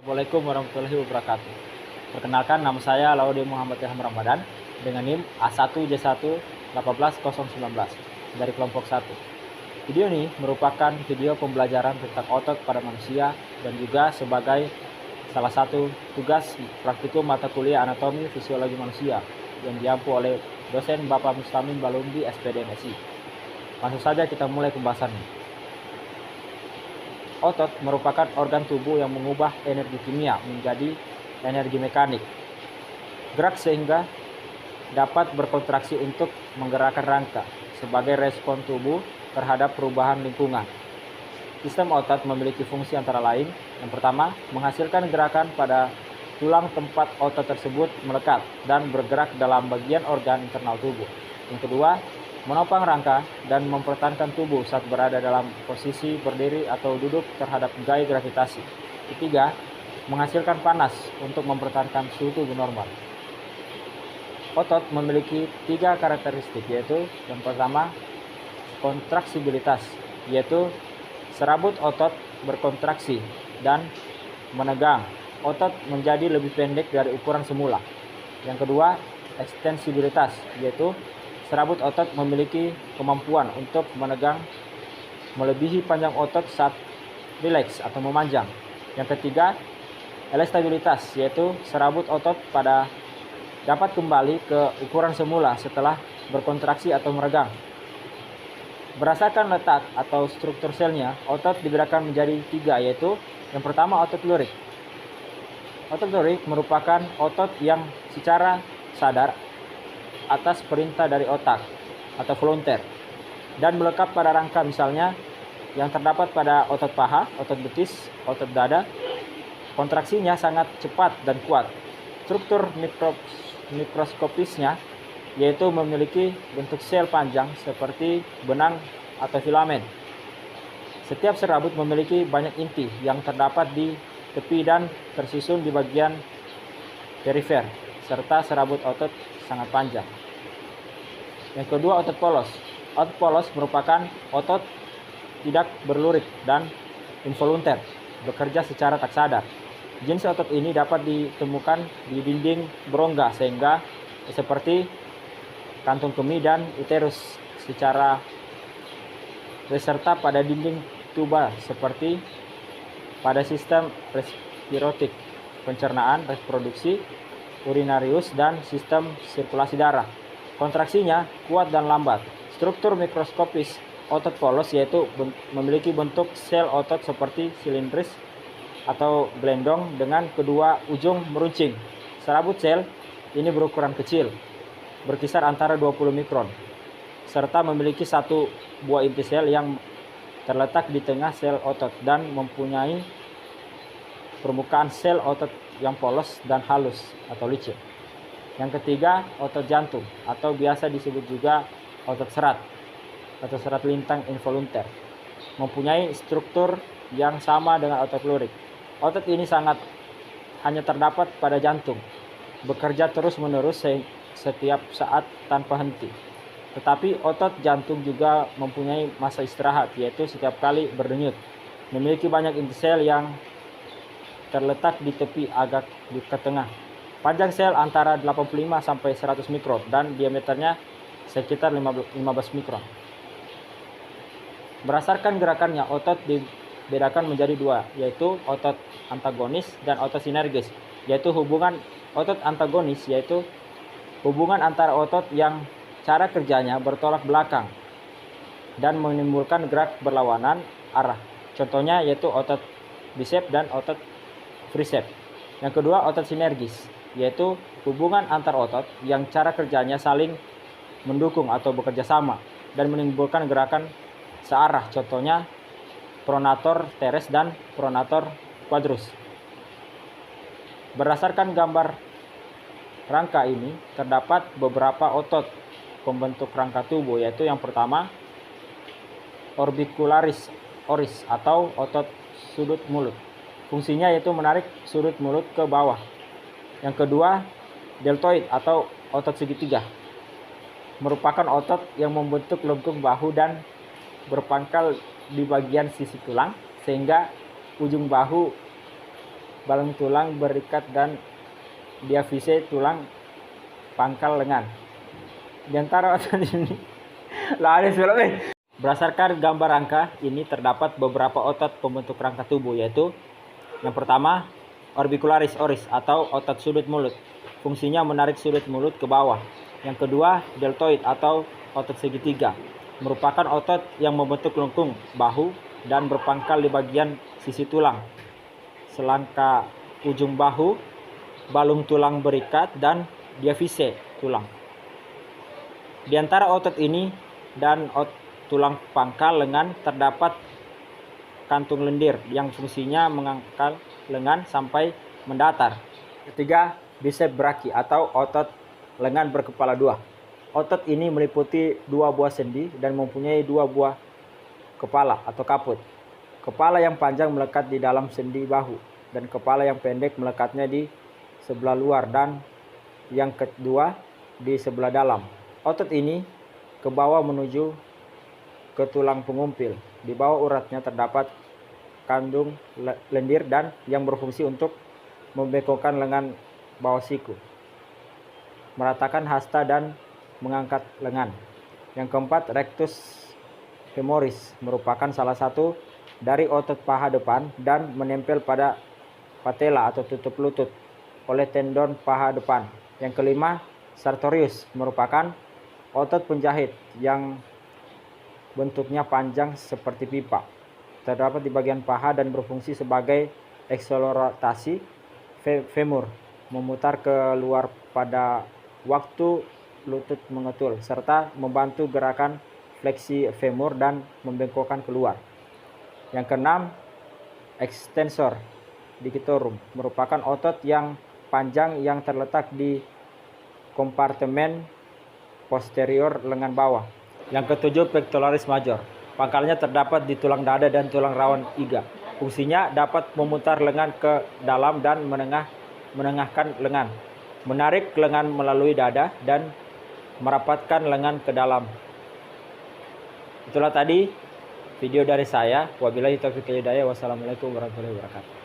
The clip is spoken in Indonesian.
Assalamualaikum warahmatullahi wabarakatuh. Perkenalkan, nama saya Laude Muhammad Ilham Ramadan dengan NIM A1J1 18019 dari kelompok 1. Video ini merupakan video pembelajaran tentang otot pada manusia dan juga sebagai salah satu tugas praktikum mata kuliah anatomi fisiologi manusia yang diampu oleh dosen Bapak Mustamin Balumbi SPD MSI. Langsung saja kita mulai pembahasannya. Otot merupakan organ tubuh yang mengubah energi kimia menjadi energi mekanik. Gerak sehingga dapat berkontraksi untuk menggerakkan rangka sebagai respon tubuh terhadap perubahan lingkungan. Sistem otot memiliki fungsi antara lain. Yang pertama, menghasilkan gerakan pada tulang tempat otot tersebut melekat dan bergerak dalam bagian organ internal tubuh. Yang kedua, menopang rangka dan mempertahankan tubuh saat berada dalam posisi berdiri atau duduk terhadap gaya gravitasi. Ketiga, menghasilkan panas untuk mempertahankan suhu tubuh normal. Otot memiliki 3 karakteristik, yaitu yang pertama, kontraksibilitas, yaitu serabut otot berkontraksi dan menegang otot menjadi lebih pendek dari ukuran semula. Yang kedua, ekstensibilitas, yaitu serabut otot memiliki kemampuan untuk menegang melebihi panjang otot saat rileks atau memanjang. Yang ketiga, elastabilitas, yaitu serabut otot pada dapat kembali ke ukuran semula setelah berkontraksi atau meregang. Berdasarkan letak atau struktur selnya, otot dibedakan menjadi 3, yaitu yang pertama otot lurik. Otot lurik merupakan otot yang secara sadar atas perintah dari otak atau volunteer dan melekat pada rangka, misalnya yang terdapat pada otot paha, otot betis, otot dada. Kontraksinya sangat cepat dan kuat. Struktur mikroskopisnya yaitu memiliki bentuk sel panjang seperti benang atau filamen. Setiap serabut memiliki banyak inti yang terdapat di tepi dan tersusun di bagian perifer, serta serabut otot sangat panjang. Yang kedua, otot polos. Otot polos merupakan otot tidak berlurik dan involunter, bekerja secara tak sadar. Jenis otot ini dapat ditemukan di dinding berongga sehingga seperti kantung kemih dan uterus secara beserta pada dinding tuba seperti pada sistem respirotik, pencernaan, reproduksi, urinarius, dan sistem sirkulasi darah. Kontraksinya kuat dan lambat. Struktur mikroskopis otot polos yaitu memiliki bentuk sel otot seperti silindris atau gelendong dengan kedua ujung meruncing. Serabut sel ini berukuran kecil, berkisar antara 20 mikron, serta memiliki satu buah inti sel yang terletak di tengah sel otot dan mempunyai permukaan sel otot yang polos dan halus atau licin. Yang ketiga, otot jantung atau biasa disebut juga otot serat atau serat lintang involunter, mempunyai struktur yang sama dengan otot lurik. Otot ini hanya terdapat pada jantung, bekerja terus-menerus setiap saat tanpa henti. Tetapi otot jantung juga mempunyai masa istirahat, yaitu setiap kali berdenyut. Memiliki banyak inti sel yang terletak di tepi agak di tengah. Panjang sel antara 85 sampai 100 mikron dan diameternya sekitar 15 mikron. Berdasarkan gerakannya, otot dibedakan menjadi 2, yaitu otot antagonis dan otot sinergis. Yaitu hubungan otot antagonis yaitu hubungan antara otot yang cara kerjanya bertolak belakang dan menimbulkan gerak berlawanan arah. Contohnya yaitu otot bicep dan otot tricep. Yang kedua, otot sinergis, yaitu hubungan antar otot yang cara kerjanya saling mendukung atau bekerja sama dan menimbulkan gerakan searah. Contohnya pronator teres dan pronator quadrus. Berdasarkan gambar rangka ini, terdapat beberapa otot pembentuk rangka tubuh, yaitu yang pertama orbicularis oris atau otot sudut mulut. Fungsinya yaitu menarik sudut mulut ke bawah. Yang kedua, deltoid atau otot segitiga, merupakan otot yang membentuk lengkung bahu dan berpangkal di bagian sisi tulang sehingga ujung bahu balung tulang berikat, dan diafise tulang pangkal lengan. Di antara otot ini berdasarkan gambar rangka ini terdapat beberapa otot pembentuk rangka tubuh, yaitu yang pertama orbicularis oris atau otot sudut mulut. Fungsinya menarik sudut mulut ke bawah. Yang kedua deltoid atau otot segitiga, merupakan otot yang membentuk lengkung bahu dan berpangkal di bagian sisi tulang, selangka ujung bahu, balung tulang berikat, dan diafise tulang. Di antara otot ini dan tulang pangkal lengan terdapat kantung lendir yang fungsinya mengangkat lengan sampai mendatar. Ketiga, bicep brachii atau otot lengan berkepala dua. Otot ini meliputi 2 buah sendi dan mempunyai 2 buah kepala atau kaput. Kepala yang panjang melekat di dalam sendi bahu dan kepala yang pendek melekatnya di sebelah luar dan yang kedua di sebelah dalam. Otot ini ke bawah menuju ke tulang pengumpil. Di bawah uratnya terdapat kandung lendir dan yang berfungsi untuk membengkokkan lengan bawah siku, meratakan hasta dan mengangkat lengan. Yang keempat, rectus femoris merupakan salah satu dari otot paha depan dan menempel pada patella atau tutup lutut oleh tendon paha depan. Yang kelima, sartorius merupakan otot penjahit yang bentuknya panjang seperti pipa. Terdapat di bagian paha dan berfungsi sebagai akselerasi femur, memutar keluar pada waktu lutut mengetul, serta membantu gerakan fleksi femur dan membengkokkan keluar. Yang keenam, extensor digitorum merupakan otot yang panjang yang terletak di kompartemen posterior lengan bawah. Yang ketujuh, pectoralis major. Pangkalnya terdapat di tulang dada dan tulang rawan iga. Fungsinya dapat memutar lengan ke dalam dan menengahkan lengan, menarik lengan melalui dada, dan merapatkan lengan ke dalam. Itulah tadi video dari saya. Wabillahi taufiq wal hidayah. Wassalamualaikum warahmatullahi wabarakatuh.